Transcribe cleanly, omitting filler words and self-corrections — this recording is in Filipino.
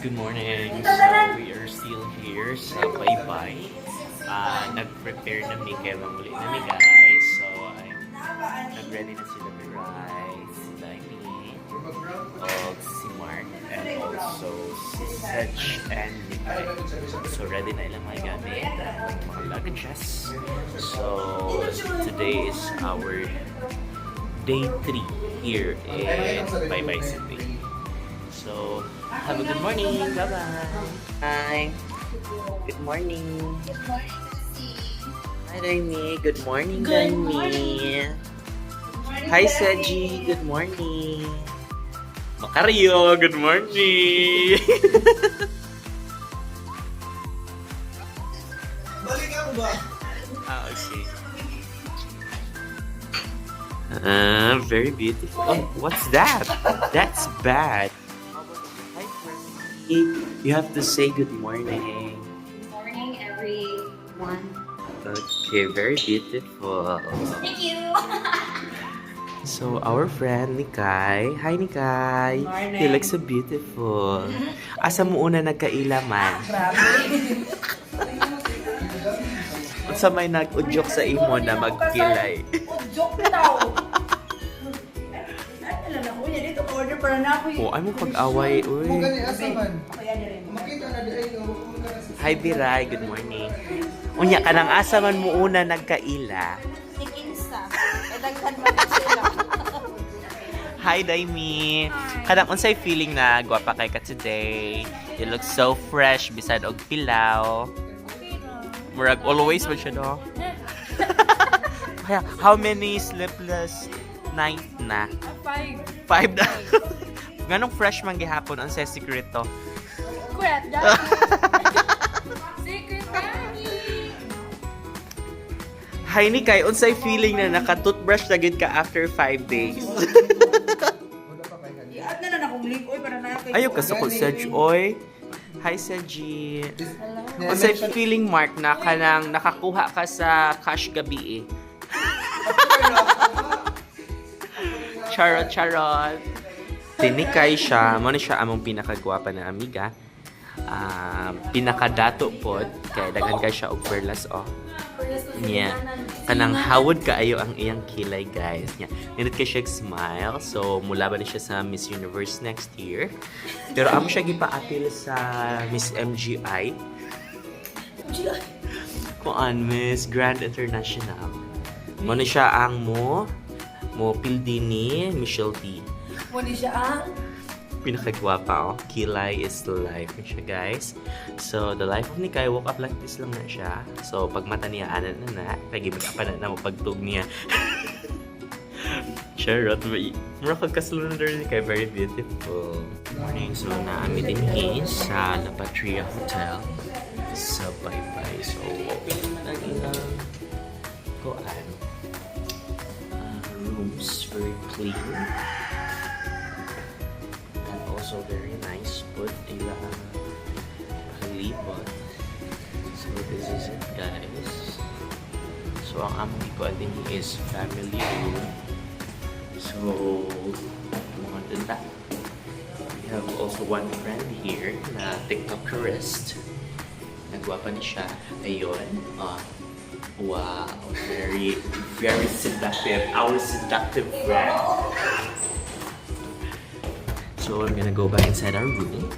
Good morning. So, we are still here sa Baybay. Nag-prepare na mi kaya mamuli na mi guys. So, nag-ready na sila mi rice, sila mi, si Mark, and also si Sedge and Mikay. So, ready na ilang mga gamit, mga luggages. So, today is our day 3 here in Baybay City. So, have a good morning. Bye-bye. Hi. Good morning. Good morning, Lucy. Hi, Daimi. Good morning, Good Daimi. morning. Hi, Seji. Good morning. Macario. Good morning. Balik ako ba? Okay. Very beautiful. Oh, what's that? That's bad. Hi, Frankie. You have to say good morning. Good morning, everyone. Okay, very beautiful. Thank you. So, our friend, Nikay. Hi, Nikay. Morning. You look so beautiful. Asa mo una nagkailaman? Sa may nag-udyok sa imo na magkilay. Udyok daw. Alam na ko niya dito order para na ako. Oh, ay mo pag-away. Uy. Makita na di ay Hi, Biray. Good morning. Unya ka nang asa man mo una nagkaila. Si Kinsa. Edaghan mo na sila. Hi, Daimi. Kanang unsay feeling na gwapa kay ka today. You look so fresh beside og pilaw. Murag always man siya, no? Kaya, how many sleepless night na? 5. 5 na. Ganong fresh man gihapon ang sa secret to. Secret, Secret, Daddy. Hi, Nikay. Unsay feeling na naka-toothbrush na gid ka after 5 days? Iad na akong link oy para na kay. Ayaw ka sa Sedge, oy. Hi, Sedge. Unsay feeling, Mark, na kanang nakakuha ka sa cash gabi eh? Charot, charot. Tinikay siya. Muna siya among pinakagwapa na amiga. Pinakadato pod. Kaya daghan ka siya og perlas, oh. Yeah. Kanang hawod kaayo ang iyang kilay, guys. Yeah. Nindot ka siya smile. So, mula ba na siya sa Miss Universe next year. Pero amo siya gipa-appeal sa Miss MGI. Kuan, Miss Grand International. Muna siya ang mo pildi ni Michelle T. Muna siya ang Pinakagwapa, oh. Kilay is the life siya, guys. So, the life of Nikay, woke up like this lang na siya. So, pag mata niya, anan na, kaya mag-apanan na mo pagtug niya. Charot, mura pagkasulundar ni Nikay, very beautiful. Good morning. So, naami din sa La Patria Hotel sa Baybay. So, open naman ang ilang kuan. Rooms, very clean. Also very nice food ila halibot. So this is it, guys. So ang among ikuan din is family room. So mga dunda. We have also one friend here na TikTokerist. Nagwapa ni siya. Ayun. Wow, very seductive. Our seductive friend. So I'm gonna go back inside our room.